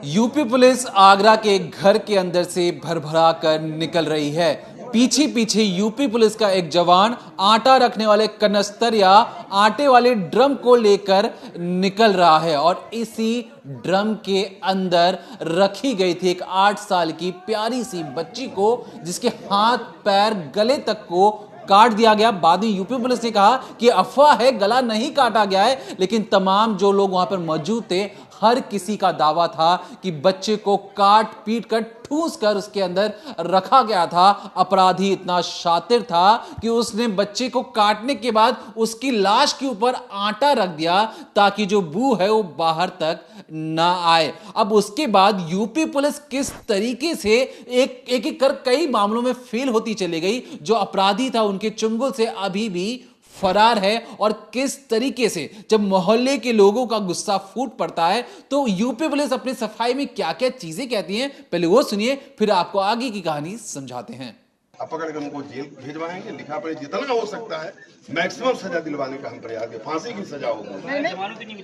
UP police Agra के एक घर के अंदर से भरभरा कर निकल रही है। पीछे पीछे यूपी पुलिस का एक जवान आटा रखने वाले कनस्तर या आटे वाले ड्रम को लेकर निकल रहा है और इसी ड्रम के अंदर रखी गई थी एक 8 साल की प्यारी सी बच्ची को, जिसके हाथ पैर गले तक को काट दिया गया। बाद में यूपी पुलिस ने कहा कि अफवाह है, गला नहीं काटा गया है, लेकिन तमाम जो लोग वहां पर मौजूद थे हर किसी का दावा था कि बच्चे को काट पीट कर ठूस कर उसके अंदर रखा गया था। अपराधी इतना शातिर था कि उसने बच्चे को काटने के बाद उसकी लाश के ऊपर आटा रख दिया ताकि जो बू है वो बाहर तक ना आए। अब उसके बाद यूपी पुलिस किस तरीके से एक एक कर कई मामलों में फेल होती चली गई। जो अपराधी था उनके चुंगल से अभी भी फरार है और किस तरीके से जब मोहल्ले के लोगों का गुस्सा फूट पड़ता है तो यूपी पुलिस अपनी सफाई में क्या क्या चीजें कहती हैं, पहले वो सुनिए, फिर आपको आगे की कहानी समझाते हैं। अब पकड़ कर उनको जेल भिजवाएंगे, लिखा पड़े जितना हो सकता है मैक्सिमम सजा दिलवाने का हम प्रयास करें, फांसी की सजा होगी।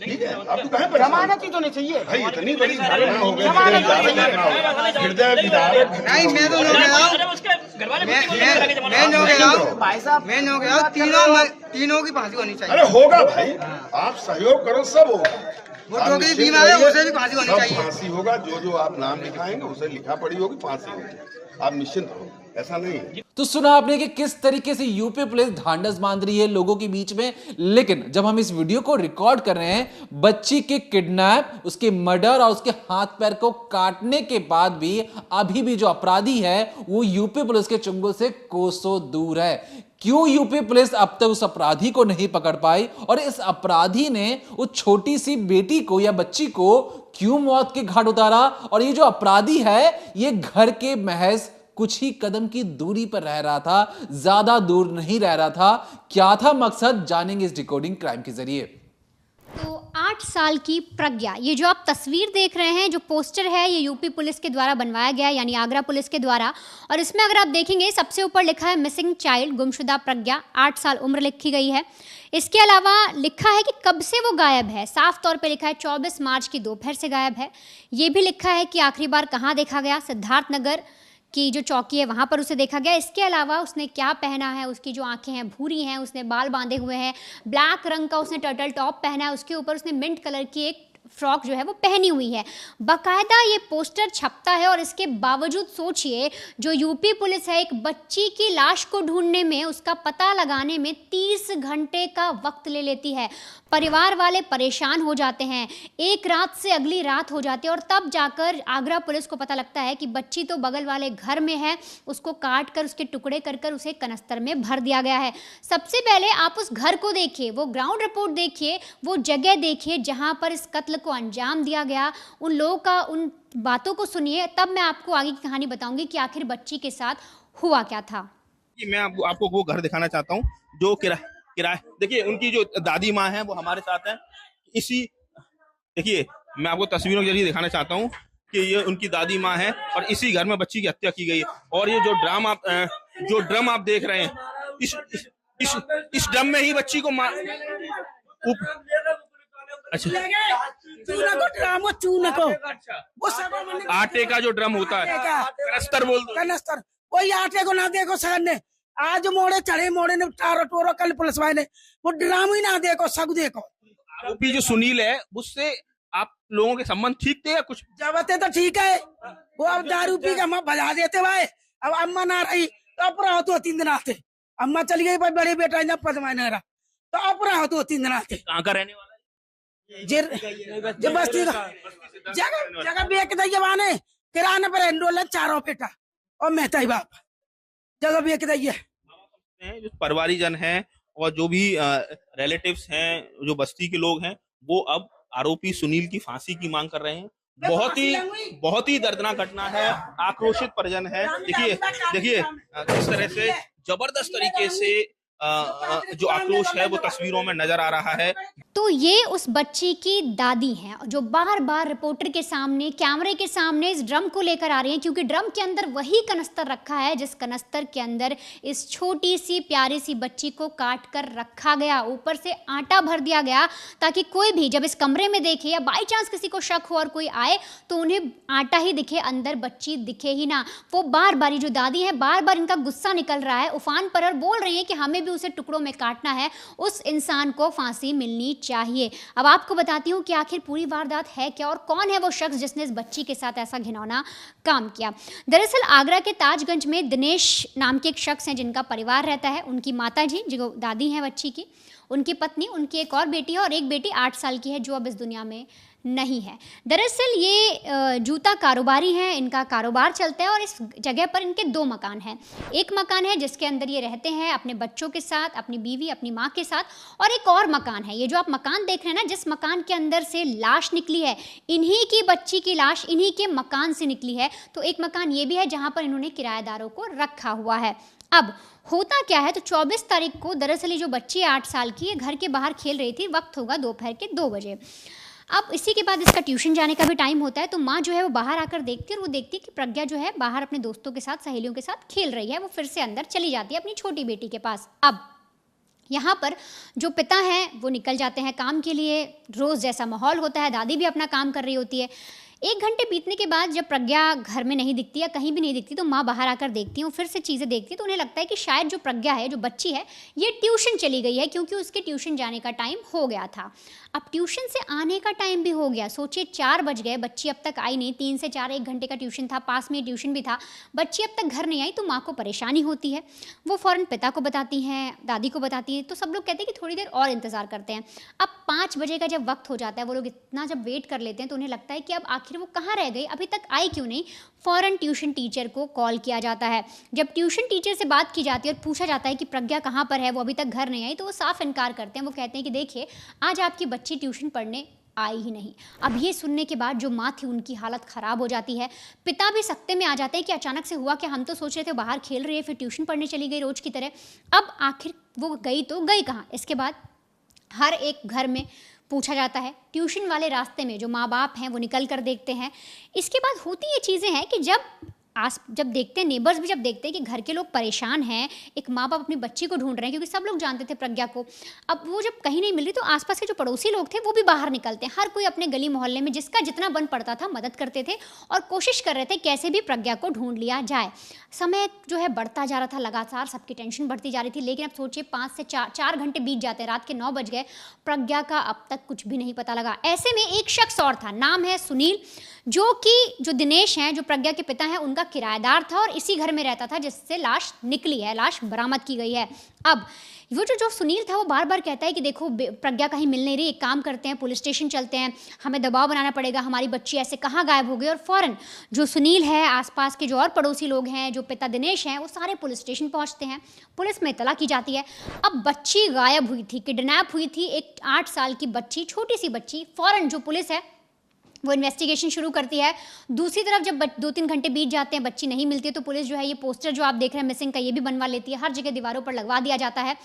ठीक है, आपको कहाँ पर जमानत ही तो नहीं चाहिए भाई, इतनी बड़ी घटना हो गई, हृदय विदारक। नहीं, मैं तो मैं हो गया तीनों की फांसी होनी चाहिए। अरे होगा भाई, आप सहयोग करो, सब होगा। वो जो भी बीमार है उसे भी फांसी होनी चाहिए। फांसी होगा, जो आप नाम लिखाएंगे उसे लिखा पड़ी होगी, फांसी होगी। आप निश्चिंत रहो, ऐसा नहीं है। तो सुना आपने कि किस तरीके से यूपी पुलिस ढांढस बांध रही है लोगों के बीच में। लेकिन जब हम इस वीडियो को रिकॉर्ड कर रहे हैं, बच्ची के किडनैप, उसके मर्डर और उसके हाथ पैर को काटने के बाद भी अभी भी जो अपराधी है वो यूपी पुलिस के चुंगल से कोसों दूर है। क्यों यूपी पुलिस अब तक उस अपराधी को नहीं पकड़ पाई और इस अपराधी ने उस छोटी सी बेटी को या बच्ची को क्यों मौत के घाट उतारा? और ये जो अपराधी है ये घर के महज कुछ ही कदम की दूरी पर रह रहा था, ज्यादा दूर नहीं रह रहा था। क्या था मकसद, जानेंगे इस डिकोडिंग क्राइम के जरिए। तो 8 साल की प्रज्ञा, ये जो आप तस्वीर देख रहे हैं, जो पोस्टर है, ये यूपी पुलिस के द्वारा बनवाया गया है, यानी आगरा पुलिस के द्वारा। और इसमें अगर आप देखेंगे सबसे ऊपर लिखा है मिसिंग चाइल्ड, गुमशुदा प्रज्ञा, 8 साल उम्र लिखी गई है। इसके अलावा लिखा है कि कब से वो गायब है, साफ तौर पे लिखा है 24 मार्च की दोपहर से गायब है। ये भी लिखा है कि आखिरी बार कहाँ देखा गया, सिद्धार्थ नगर की जो चौकी है वहाँ पर उसे देखा गया। इसके अलावा उसने क्या पहना है, उसकी जो आंखें हैं भूरी हैं, उसने बाल बांधे हुए हैं, ब्लैक रंग का उसने टर्टल टॉप पहना है, उसके ऊपर उसने मिंट कलर की एक फ्रॉक जो है वो पहनी हुई है। बाकायदा ये पोस्टर छपता है और इसके बावजूद सोचिए जो यूपी पुलिस है एक बच्ची की लाश को ढूंढने में, उसका पता लगाने में 30 घंटे का वक्त ले लेती है। परिवार वाले परेशान हो जाते हैं, एक रात से अगली रात हो जाती है और तब जाकर आगरा पुलिस को पता लगता है कि बच्ची तो बगल वाले घर में है, उसको काट कर उसके टुकड़े कर कर उसे कनस्तर में भर दिया गया है। सबसे पहले आप उस घर को देखिए, वो ग्राउंड रिपोर्ट देखिए, वो जगह देखिए जहां पर इस कत्ल को अंजाम दिया गया, उन लोगों का उन बातों को सुनिए, तब मैं आपको आगे की कहानी बताऊंगी कि आखिर बच्ची के साथ हुआ क्या था। मैं आपको वो घर दिखाना चाहता हूँ जो किराए, देखिए उनकी जो दादी माँ है वो हमारे साथ है। इसी देखिए मैं आपको तस्वीरों के जरिए दिखाना चाहता हूँ कि ये उनकी दादी माँ है और इसी घर में बच्ची की हत्या की गई है। और ये जो ड्रम आप देख रहे हैं, इस ड्रम में ही बच्ची को आटे का जो ड्रम होता है, कनस्तर बोल दो, कनस्तर, वही आटे को ना देखो सर ने आज मोड़े चढ़े, मोड़े ने टारो टोरो कल पुलिस वाले ने वो ड्राम ही ना देखो, सब देखो। आरोपी जो सुनील है उससे आप लोगों के संबंध ठीक थे या कुछ? जबते तो ठीक है, वो अब दारू पी के हम बजा देते भाई। अब अम्मा ना रही तो अपरा हो तो 3 दिन आते, अम्मा चली गई, बड़ी बेटा जब पदमाए ना रहा तो अपरा हो तो 3 दिन आते। कहाँ का रहने वाला है? बस्ती जगह बेच दी जवाने, किराने पर एंडोलन 4 बेटा और मेहता ही बाप, जगह बेच दी है। जो परिवारीजन हैं और जो भी रिलेटिव्स हैं, जो बस्ती के लोग हैं, वो अब आरोपी सुनील की फांसी की मांग कर रहे हैं। बहुत ही दर्दनाक घटना है, आक्रोशित परिजन है। देखिए किस तरह से जबरदस्त तरीके से जो आक्रोश है वो तस्वीरों में नजर आ रहा है। तो ये उस बच्ची की दादी हैं जो बार बार रिपोर्टर के सामने, कैमरे के सामने इस ड्रम को लेकर आ रही हैं, क्योंकि ड्रम के अंदर वही कनस्तर रखा है जिस कनस्तर के अंदर इस छोटी सी प्यारी सी बच्ची को काट कर रखा गया। ऊपर से आटा भर दिया गया ताकि कोई भी जब इस कमरे में देखे या बाई चांस किसी को शक हो और कोई आए तो उन्हें आटा ही दिखे, अंदर बच्ची दिखे ही ना। वो बार बार, जो दादी है, बार बार इनका गुस्सा निकल रहा है उफान पर और बोल रही है कि हमें भी उसे टुकड़ों में काटना है, उस इंसान को फांसी मिलनी चाहिए। अब आपको बताती हूँ कि आखिर पूरी वारदात है क्या और कौन है वो शख्स जिसने इस बच्ची के साथ ऐसा घिनौना काम किया। दरअसल आगरा के ताजगंज में दिनेश नाम के एक शख्स हैं जिनका परिवार रहता है। उनकी माता जी जो दादी हैं बच्ची की, उनकी पत्नी, उनकी एक और बेटी है और एक बेटी 8 साल की है जो अब इस दुनिया में नहीं है। दरअसल ये जूता कारोबारी हैं, इनका कारोबार चलता है और इस जगह पर इनके 2 मकान हैं। एक मकान है जिसके अंदर ये रहते हैं अपने बच्चों के साथ, अपनी बीवी, अपनी माँ के साथ, और एक और मकान है, ये जो आप मकान देख रहे हैं ना, जिस मकान के अंदर से लाश निकली है, इन्हीं की बच्ची की लाश इन्हीं के मकान से निकली है। तो एक मकान ये भी है जहाँ पर इन्होंने किराएदारों को रखा हुआ है। अब होता क्या है, तो 24 तारीख को दरअसल ये जो बच्ची 8 साल की है घर के बाहर खेल रही थी, वक्त होगा दोपहर के 2 बजे। अब इसी के बाद इसका ट्यूशन जाने का भी टाइम होता है, तो माँ जो है वो बाहर आकर देखती है और वो देखती है कि प्रज्ञा जो है बाहर अपने दोस्तों के साथ, सहेलियों के साथ खेल रही है। वो फिर से अंदर चली जाती है अपनी छोटी बेटी के पास। अब यहाँ पर जो पिता हैं वो निकल जाते हैं काम के लिए, रोज़ जैसा माहौल होता है, दादी भी अपना काम कर रही होती है। 1 घंटे बीतने के बाद जब प्रज्ञा घर में नहीं दिखती या कहीं भी नहीं दिखती तो माँ बाहर आकर देखती है, वो फिर से चीज़ें देखती है, तो उन्हें लगता है कि शायद जो प्रज्ञा है, जो बच्ची है, ये ट्यूशन चली गई है, क्योंकि उसके ट्यूशन जाने का टाइम हो गया था। अब ट्यूशन से आने का टाइम भी हो गया, सोचिए 4 बज गए, बच्ची अब तक आई नहीं। 3 से 4 1 घंटे का ट्यूशन था, पास में ट्यूशन भी था, बच्ची अब तक घर नहीं आई, तो माँ को परेशानी होती है। वो फ़ौरन पिता को बताती हैं, दादी को बताती हैं, तो सब लोग कहते हैं कि थोड़ी देर और इंतज़ार करते हैं। अब 5 बजे का जब वक्त हो जाता है, वो लोग इतना जब वेट कर लेते हैं तो उन्हें लगता है कि अब आखिर वो कहाँ रह गई, अभी तक आई क्यों नहीं। फ़ौरन ट्यूशन टीचर को कॉल किया जाता है। जब ट्यूशन टीचर से बात की जाती है और पूछा जाता है कि प्रज्ञा कहाँ पर है, वो अभी तक घर नहीं आई, तो वो साफ इनकार करते हैं। वो कहते हैं कि देखिए, आज आपकी बच्ची ट्यूशन पढ़ने आई ही नहीं। अब ये सुनने के बाद जो माँ थी उनकी हालत ख़राब हो जाती है। पिता भी सकते में आ जाते हैं कि अचानक से हुआ कि हम तो सोच रहे थे बाहर खेल रही है, फिर ट्यूशन पढ़ने चली गई रोज़ की तरह। अब आखिर वो गई तो गई कहाँ। इसके बाद हर एक घर में पूछा जाता है, ट्यूशन वाले रास्ते में जो माँ बाप हैं वो निकल कर देखते हैं। इसके बाद होती ये चीज़ें हैं कि जब देखते हैं, नेबर्स भी जब देखते हैं कि घर के लोग परेशान हैं, एक माँ बाप अपनी बच्ची को ढूंढ रहे हैं, क्योंकि सब लोग जानते थे प्रज्ञा को। अब वो जब कहीं नहीं मिल रही तो आसपास के जो पड़ोसी लोग थे वो भी बाहर निकलते हैं। हर कोई अपने गली मोहल्ले में जिसका जितना बन पड़ता था मदद करते थे और कोशिश कर रहे थे कैसे भी प्रज्ञा को ढूंढ लिया जाए। समय जो है बढ़ता जा रहा था, लगातार सबकी टेंशन बढ़ती जा रही थी। लेकिन अब सोचिए 5 से 4 घंटे बीत जाते हैं, रात के 9 बज गए, प्रज्ञा का अब तक कुछ भी नहीं पता लगा। ऐसे में एक शख्स और था, नाम है सुनील, जो दिनेश हैं, जो प्रज्ञा के पिता हैं, उनका किराएदार था और इसी घर में रहता था जिससे लाश निकली है, लाश बरामद की गई है। अब वो जो सुनील था वो बार बार कहता है कि देखो प्रज्ञा कहीं मिल नहीं रही, एक काम करते हैं, पुलिस स्टेशन चलते हैं, हमें दबाव बनाना पड़ेगा, हमारी बच्ची ऐसे कहाँ गायब हो गई। और फ़ौरन जो सुनील है, आसपास के जो और पड़ोसी लोग हैं, जो पिता दिनेश हैं, वो सारे पुलिस स्टेशन पहुँचते हैं। पुलिस में इत्तला की जाती है। अब बच्ची गायब हुई थी, किडनैप हुई थी, एक 8 साल की बच्ची, छोटी सी बच्ची। फ़ौरन जो पुलिस है वो इन्वेस्टिगेशन शुरू करती है। दूसरी तरफ जब 2-3 घंटे बीत जाते हैं, बच्ची नहीं मिलती है, तो पुलिस जो है ये पोस्टर जो आप देख रहे हैं मिसिंग का, ये भी बनवा लेती है, हर जगह दीवारों पर लगवा दिया जाता है।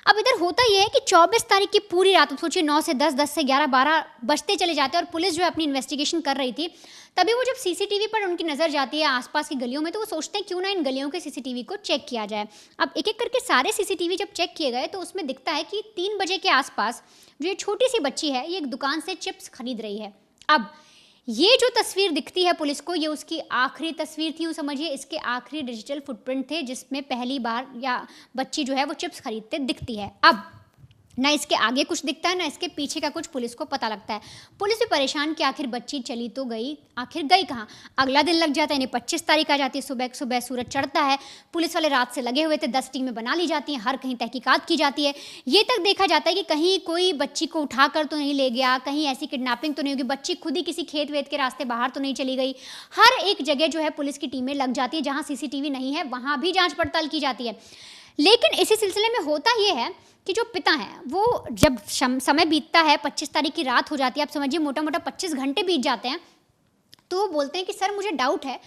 अब इधर होता ये है कि 24 तारीख की पूरी रात, सोचिए 9 से 10, 10 से 11, 12 बजते चले जाते हैं और पुलिस जो है अपनी इन्वेस्टिगेशन कर रही थी। तभी वो जब सीसीटीवी पर उनकी नज़र जाती है आसपास की गलियों में, तो वो सोचते हैं क्यों ना इन गलियों के सीसीटीवी को चेक किया जाए। अब एक एक करके सारे सीसीटीवी जब चेक किए गए तो उसमें दिखता है कि 3 बजे के आसपास जो ये छोटी सी बच्ची है, ये एक दुकान से चिप्स खरीद रही है। अब ये जो तस्वीर दिखती है पुलिस को, ये उसकी आखिरी तस्वीर थी, यूँ समझिए इसके आखिरी डिजिटल फुटप्रिंट थे जिसमें पहली बार या बच्ची जो है वो चिप्स खरीदते दिखती है। अब ना इसके आगे कुछ दिखता है, ना इसके पीछे का कुछ पुलिस को पता लगता है। पुलिस भी परेशान कि आखिर बच्ची चली तो गई, आखिर गई कहाँ। अगला दिन लग जाता है, यानी 25 तारीख आ जाती है, सुबह सुबह सूरज चढ़ता है, पुलिस वाले रात से लगे हुए थे, 10 टीमें बना ली जाती हैं, हर कहीं तहकीकात की जाती है। ये तक देखा जाता है कि कहीं कोई बच्ची को उठा कर तो नहीं ले गया, कहीं ऐसी किडनैपिंग तो नहीं होगी, बच्ची खुद ही किसी खेत वेत के रास्ते बाहर तो नहीं चली गई। हर एक जगह जो है पुलिस की टीमें लग जाती है, जहाँ सीसीटीवी नहीं है वहाँ भी जाँच पड़ताल की जाती है। लेकिन इसी सिलसिले में होता ये है कि जो पिता हैं वो जब समय बीतता है, 25 तारीख की रात हो जाती है, आप समझिए मोटा मोटा 25 घंटे बीत जाते हैं, तो वो बोलते हैं कि सर मुझे डाउट है,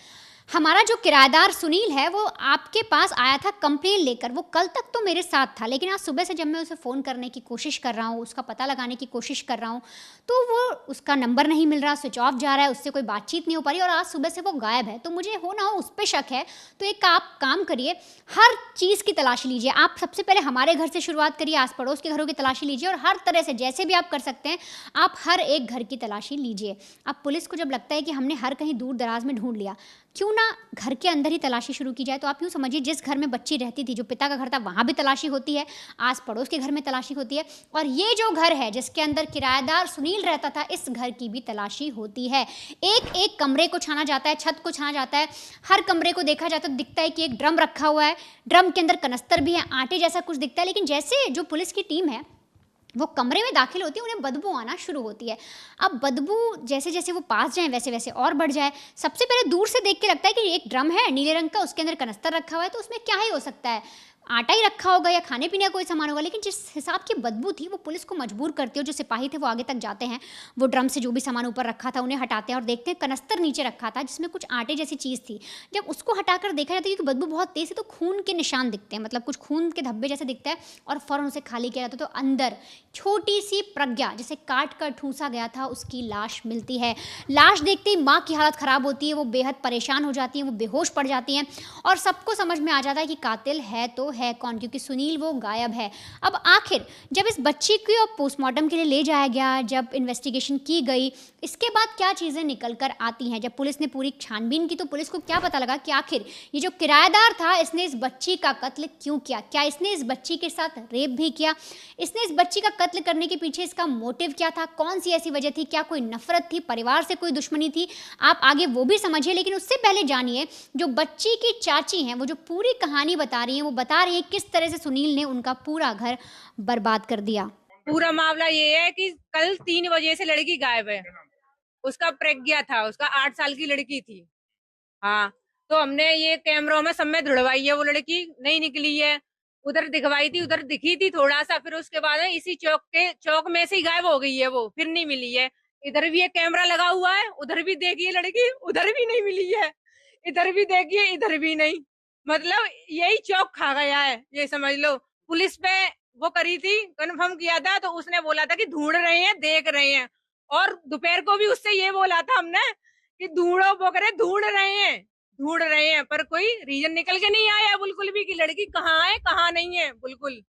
हमारा जो किराएदार सुनील है वो आपके पास आया था कंप्लेन लेकर। वो कल तक तो मेरे साथ था, लेकिन आज सुबह से जब मैं उसे फ़ोन करने की कोशिश कर रहा हूँ, उसका पता लगाने की कोशिश कर रहा हूँ, तो वो उसका नंबर नहीं मिल रहा, स्विच ऑफ जा रहा है, उससे कोई बातचीत नहीं हो पा रही और आज सुबह से वो गायब है। तो मुझे हो ना हो उस पर शक है। तो एक आप काम करिए, हर चीज़ की तलाशी लीजिए। आप सबसे पहले हमारे घर से शुरुआत करिए, आस पड़ोस के घरों की तलाशी लीजिए और हर तरह से जैसे भी आप कर सकते हैं आप हर एक घर की तलाशी लीजिए। अब पुलिस को जब लगता है कि हमने हर कहीं दूर दराज में ढूंढ लिया, क्यों ना घर के अंदर ही तलाशी शुरू की जाए। तो आप यूँ समझिए, जिस घर में बच्ची रहती थी, जो पिता का घर था, वहाँ भी तलाशी होती है, आस पड़ोस के घर में तलाशी होती है, और ये जो घर है जिसके अंदर किराएदार सुनील रहता था, इस घर की भी तलाशी होती है। एक एक कमरे को छाना जाता है, छत को छाना जाता है, हर कमरे को देखा जाता है। दिखता है कि एक ड्रम रखा हुआ है, ड्रम के अंदर कनस्तर भी है, आटे जैसा कुछ दिखता है। लेकिन जैसे जो पुलिस की टीम है वो कमरे में दाखिल होती है, उन्हें बदबू आना शुरू होती है। अब बदबू जैसे जैसे वो पास जाएं वैसे वैसे और बढ़ जाए। सबसे पहले दूर से देख के लगता है कि एक ड्रम है नीले रंग का, उसके अंदर कनस्तर रखा हुआ है, तो उसमें क्या ही हो सकता है, आटा ही रखा होगा या खाने पीने का कोई सामान होगा। लेकिन जिस हिसाब की बदबू थी वो पुलिस को मजबूर करती है। जो सिपाही थे वो आगे तक जाते हैं, वो ड्रम से जो भी सामान ऊपर रखा था उन्हें हटाते हैं और देखते हैं कनस्तर नीचे रखा था जिसमें कुछ आटे जैसी चीज़ थी। जब उसको हटाकर देखा जाता है, क्योंकि बदबू बहुत तेज़ है, तो खून के निशान दिखते हैं, मतलब कुछ खून के धब्बे जैसे दिखता है, और फ़ौरन उसे खाली किया जाता है। तो अंदर छोटी सी प्रज्ञा, जिसे काट कर ठूंसा गया था, उसकी लाश मिलती है। लाश देखते ही माँ की हालत ख़राब होती है, वो बेहद परेशान हो जाती हैं, वो बेहोश पड़ जाती हैं और सबको समझ में आ जाता है कि कातिल है तो है कौन, क्योंकि सुनील वो गायब है। अब आखिर जब इस बच्ची को पोस्टमार्टम के लिए ले जाया गया, जब इन्वेस्टिगेशन की गई, इसके बाद क्या चीज़ें निकल कर आती हैं, जब पुलिस ने पूरी छानबीन की, तो पुलिस को क्या पता लगा कि आखिर ये जो किराएदार था इसने इस बच्ची का कत्ल क्यों किया। क्या इसने इस बच्ची के साथ रेप भी किया? इसने इस बच्ची का कत्ल करने के पीछे इसका मोटिव क्या था? कौन सी ऐसी वजह थी? क्या कोई नफरत थी, परिवार से कोई दुश्मनी थी? आप आगे वो भी समझिए, लेकिन उससे पहले जानिए जो बच्ची की चाची हैं, वो जो पूरी कहानी बता रही हैं, वो बता रही है किस तरह से सुनील ने उनका पूरा घर बर्बाद कर दिया। पूरा मामला ये है कि कल 3 बजे से लड़की गायब है। उसका प्रज्ञा था, उसका 8 साल की लड़की थी। हाँ, तो हमने ये कैमरों में सब में धुड़वाई है, वो लड़की नहीं निकली है। उधर दिखवाई थी, उधर दिखी थी थोड़ा सा, फिर उसके बाद इसी चौक में से ही गायब हो गई है, वो फिर नहीं मिली है। इधर भी एक कैमरा लगा हुआ है, उधर भी देखिए लड़की, उधर भी नहीं मिली है। इधर भी देखिए, इधर भी नहीं। मतलब यही चौक खा गया है, ये समझ लो। पुलिस पे वो करी थी, कंफर्म किया था, तो उसने बोला था कि ढूंढ रहे हैं, देख रहे हैं। और दोपहर को भी उससे ये बोला था हमने कि ढूंढो, वो करे ढूंढ रहे हैं, पर कोई रीजन निकल के नहीं आया बिल्कुल भी कि लड़की कहाँ है कहाँ नहीं है बिल्कुल।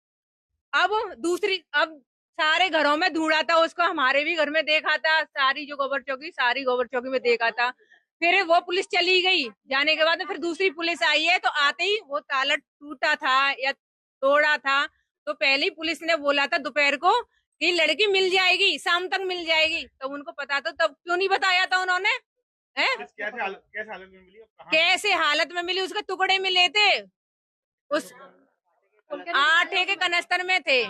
अब सारे घरों में ढूंढा था उसको, हमारे भी घर में देखा था, सारी गोबर चौकी में देखा था। फिर वो पुलिस चली गई, जाने के बाद फिर दूसरी पुलिस आई है, तो आते ही वो ताला टूटा था या तोड़ा था, तो पहले ही पुलिस ने बोला था दोपहर को कि लड़की मिल जाएगी, शाम तक मिल जाएगी। तो उनको पता था, तब क्यों नहीं बताया था उन्होंने? कैसे हालत में मिली? उसके टुकड़े मिले थे, उस आटे के कनस्तर में थे,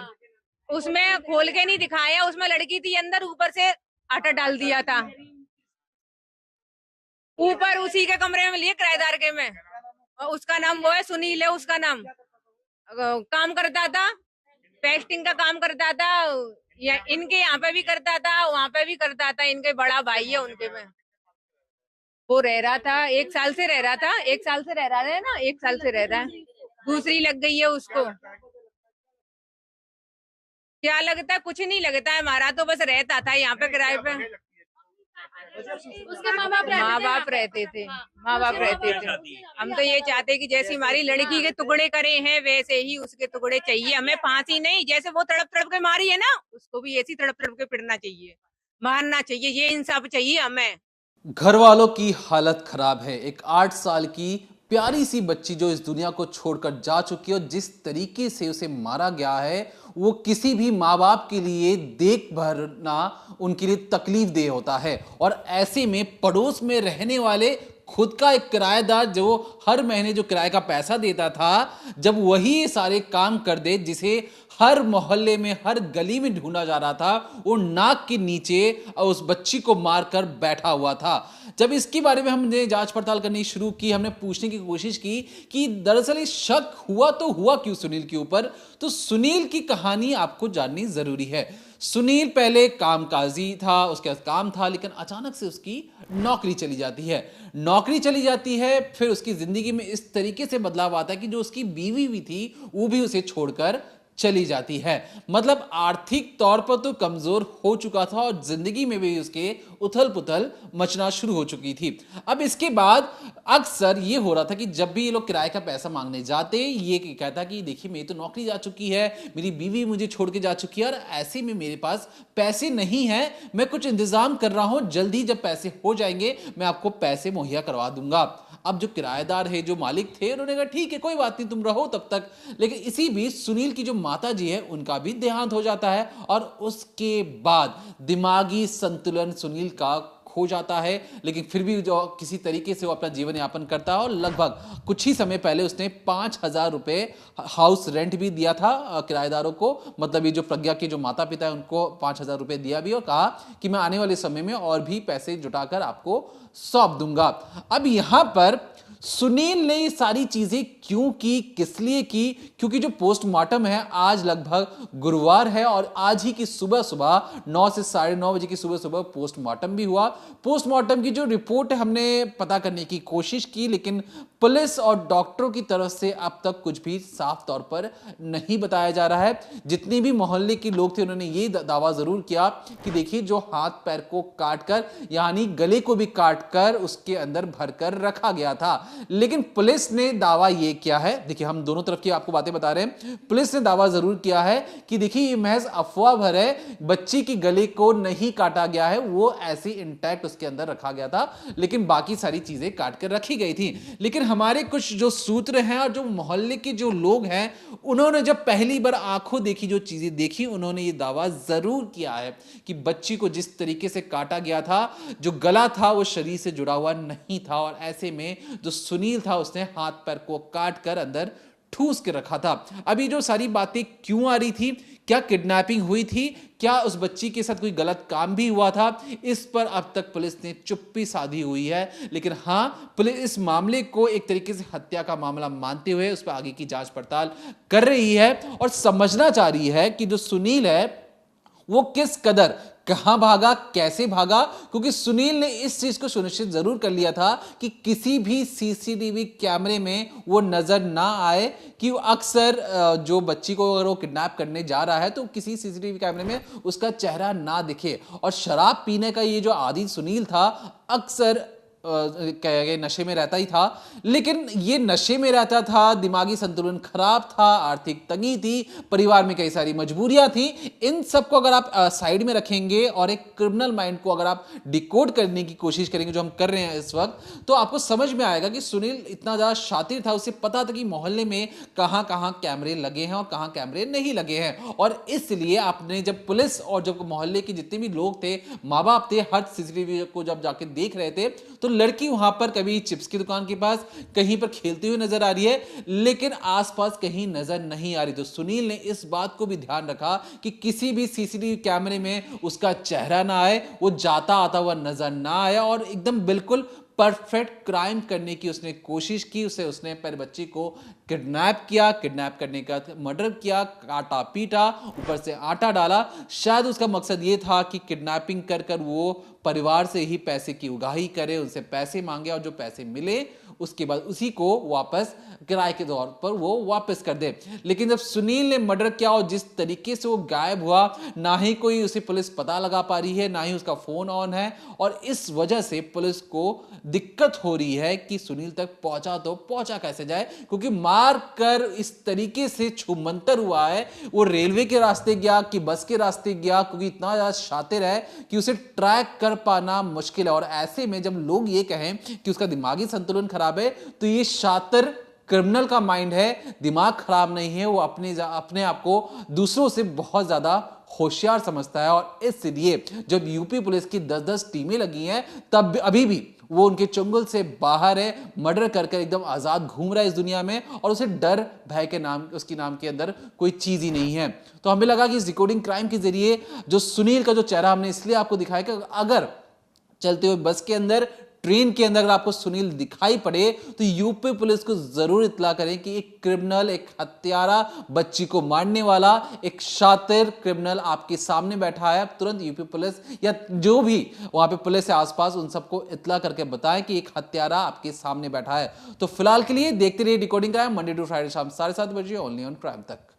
उसमें खोल के नहीं दिखाया, उसमें लड़की थी अंदर, ऊपर से आटा डाल दिया था। ऊपर उसी के कमरे में मिली है, किराएदार के में। और उसका नाम वो है, सुनील है उसका नाम। काम करता था, पेस्टिंग का काम करता था, या इनके यहाँ पे भी करता था, वहाँ पे भी करता था। इनके बड़ा भाई है, उनके में वो रह रहा था, 1 साल से रह रहा था, 1 साल से रह रहा है ना, 1 साल से रह रहा है। दूसरी लग गई है उसको। क्या लगता है? कुछ नहीं लगता है, हमारा तो बस रहता था यहाँ पे किराए पे। उसके माँ बाप रहते थे। हम तो ये चाहते कि जैसी हमारी लड़की के टुकड़े करे हैं वैसे ही उसके टुकड़े चाहिए हमें। फांसी नहीं, जैसे वो तड़प तड़प के मारी है ना, उसको भी ऐसी तड़प तड़प के पिटना चाहिए, मारना चाहिए। ये इंसाफ चाहिए हमें। घर वालों की हालत खराब है। एक 8 साल की प्यारी सी बच्ची जो इस दुनिया को छोड़कर जा चुकी है, और जिस तरीके से उसे मारा गया है वो किसी भी माँ बाप के लिए देख भरना उनके लिए तकलीफ दे होता है। और ऐसे में पड़ोस में रहने वाले खुद का एक किराएदार जो हर महीने जो किराए का पैसा देता था, जब वही ये सारे काम कर दे, जिसे हर मोहल्ले में हर गली में ढूंढा जा रहा था, वो नाक के नीचे उस बच्ची को मारकर बैठा हुआ था। जब इसके बारे में हमने जांच पड़ताल करनी शुरू की, हमने पूछने की कोशिश की कि दरअसल ये शक हुआ तो हुआ क्यों सुनील के ऊपर। तो सुनील की कहानी आपको जाननी जरूरी है। सुनील पहले कामकाजी था, उसके पास काम था, लेकिन अचानक से उसकी नौकरी चली जाती है। नौकरी चली जाती है, फिर उसकी जिंदगी में इस तरीके से बदलाव आता है कि जो उसकी बीवी भी थी वो भी उसे छोड़कर चली जाती है। मतलब आर्थिक तौर पर तो कमजोर हो चुका था और जिंदगी में भी उसके उथल पुथल मचना शुरू हो चुकी थी। अब इसके बाद अक्सर ये हो रहा था कि जब भी ये लोग किराए का पैसा मांगने जाते, ये कहता कि देखिए मेरी तो नौकरी जा चुकी है, मेरी बीवी मुझे छोड़ के जा चुकी है और ऐसे में मेरे पास पैसे नहीं है, मैं कुछ इंतजाम कर रहा हूं, जल्दी जब पैसे हो जाएंगे मैं आपको पैसे मुहैया करवा दूंगा। अब जो किराएदार है, जो मालिक थे, उन्होंने कहा ठीक है कोई बात नहीं, तुम रहो तब तक। लेकिन इसी बीच सुनील की जो माता जी है उनका भी देहांत हो जाता है और उसके बाद दिमागी संतुलन सुनील का खो जाता है। लेकिन फिर भी जो किसी तरीके से वो अपना जीवन यापन करता है और लगभग कुछ ही समय पहले उसने 5,000 रुपए हाउस रेंट भी दिया था किराएदारों को। मतलब ये जो प्रज्ञा के जो माता पिता है उनको 5,000 रुपए दिया भी और कहा कि मैं आने वाले समय में और भी पैसे जुटाकर आपको सौंप दूंगा। अब यहां पर सुनील ने ये सारी चीजें क्यों की, किस लिए की? क्योंकि जो पोस्टमार्टम है आज लगभग गुरुवार है और आज ही की सुबह सुबह 9 से 9:30 बजे की सुबह सुबह पोस्टमार्टम भी हुआ। पोस्टमार्टम की जो रिपोर्ट है हमने पता करने की कोशिश की, लेकिन पुलिस और डॉक्टरों की तरफ से अब तक कुछ भी साफ तौर पर नहीं बताया जा रहा है। जितने भी मोहल्ले के लोग थे उन्होंने ये दावा जरूर किया कि देखिए जो हाथ पैर को काटकर यानी गले को भी काटकर उसके अंदर भरकर रखा गया था। लेकिन पुलिस ने दावा यह किया है, देखिए हम दोनों तरफ की आपको बातें बता रहे हैं, पुलिस ने दावा जरूर किया है कि देखिए ये महज अफवाह भर है, बच्ची की गले को नहीं काटा गया है, वो ऐसे इंटैक्ट उसके अंदर रखा गया था, लेकिन बाकी सारी चीजें काट कर रखी गई थी। लेकिन हमारे कुछ जो सूत्र हैं और जो मोहल्ले के जो लोग हैं उन्होंने जब पहली बार आंखों देखी जो चीजें देखी, उन्होंने ये दावा जरूर किया है कि बच्ची को जिस तरीके से काटा गया था, जो गला था वो शरीर से जुड़ा हुआ नहीं था और ऐसे में जो सुनील था उसने हाथ पैर को काट कर अंदर ठूस के रखा था। अभी जो सारी बातें क्यों आ रही थी, क्या किडनैपिंग हुई थी, क्या उस बच्ची के साथ कोई गलत काम भी हुआ था, इस पर अब तक पुलिस ने चुप्पी साधी हुई है। लेकिन हां, पुलिस इस मामले को एक तरीके से हत्या का मामला मानते हुए उस पर आगे की जांच पड़ताल कर रही है और समझना चाह रही है कि जो सुनील है वो किस कदर कहां भागा, कैसे भागा, क्योंकि सुनील ने इस चीज को सुनिश्चित जरूर कर लिया था कि किसी भी सीसीटीवी कैमरे में वो नजर ना आए, कि अक्सर जो बच्ची को अगर वो किडनैप करने जा रहा है तो किसी सीसीटीवी कैमरे में उसका चेहरा ना दिखे। और शराब पीने का ये जो आदी सुनील था अक्सर नशे में रहता ही था, लेकिन ये नशे में रहता था, दिमागी संतुलन खराब था, आर्थिक तंगी थी, परिवार में कई सारी मजबूरियां थी। इन सबको अगर आप साइड में रखेंगे और एक क्रिमिनल माइंड को अगर आप डिकोड करने की कोशिश करेंगे, जो हम कर रहे हैं इस वक्त, तो आपको समझ में आएगा कि सुनील इतना ज्यादा शातिर था, उसे पता था कि मोहल्ले में कहां कहां कैमरे लगे हैं और कहां कैमरे नहीं लगे हैं। और इसलिए आपने जब पुलिस और जब मोहल्ले के जितने भी लोग थे, माँ बाप थे, हर सीसीटीवी को जब जाके देख रहे थे तो लड़की वहां पर कभी चिप्स की दुकान के पास कहीं पर खेलती हुई नजर आ रही है, लेकिन आसपास कहीं नजर नहीं आ रही। तो सुनील ने इस बात को भी ध्यान रखा कि किसी भी सीसीटीवी कैमरे में उसका चेहरा ना आए, वो जाता आता हुआ नजर ना आया और एकदम बिल्कुल परफेक्ट क्राइम करने की उसने कोशिश की। उसने पहले बच्ची को किडनैप किया, किडनैप करने का मर्डर किया, काटा पीटा, ऊपर से आटा डाला। शायद उसका मकसद ये था कि किडनैपिंग कर कर वो परिवार से ही पैसे की उगाही करे, उनसे पैसे मांगे और जो पैसे मिले उसके बाद उसी को वापस किराए के तौर पर वो वापस कर दे। लेकिन जब सुनील ने मर्डर किया और जिस तरीके से वो गायब हुआ, ना ही कोई उसे पुलिस पता लगा पा रही है, ना ही उसका फोन ऑन है, और इस वजह से पुलिस को दिक्कत हो रही है कि सुनील तक पहुंचा तो पहुंचा कैसे जाए, क्योंकि मार कर इस तरीके से छूमंतर हुआ है। वो रेलवे के रास्ते गया कि बस के रास्ते गया, क्योंकि इतना ज्यादा शातिर है कि उसे ट्रैक कर पाना मुश्किल है। और ऐसे में जब लोग ये कहें कि उसका दिमागी संतुलन खराब है, तो ये शातिर क्रिमिनल का माइंड है, दिमाग खराब नहीं है, वो अपने आप को दूसरों से बहुत ज्यादा होशियार समझता है। और इसलिए जब यूपी पुलिस की 10-10 टीमें लगी हैं, तब अभी भी वो उनके चंगुल से बाहर है, मर्डर कर एकदम आजाद घूम रहा है इस दुनिया में, और उसे डर भय के नाम, उसकी नाम के अंदर कोई चीज ही नहीं है। तो हमें लगा कि इस डिकोडिंग क्राइम के जरिए जो सुनील का जो चेहरा हमने इसलिए आपको दिखाया कि अगर चलते हुए बस के अंदर ट्रेन के अंदर अगर आपको सुनील दिखाई पड़े तो यूपी पुलिस को जरूर इत्तला करें कि एक क्रिमिनल, एक हत्यारा, बच्ची को मारने वाला एक शातिर क्रिमिनल आपके सामने बैठा है। तुरंत यूपी पुलिस या जो भी वहां पे पुलिस है आसपास, उन सबको इत्तला करके बताएं कि एक हत्यारा आपके सामने बैठा है। तो फिलहाल के लिए देखते रहिए decoding crime, Monday to Friday शाम 7:30 बजे ओनली ऑन क्राइम तक।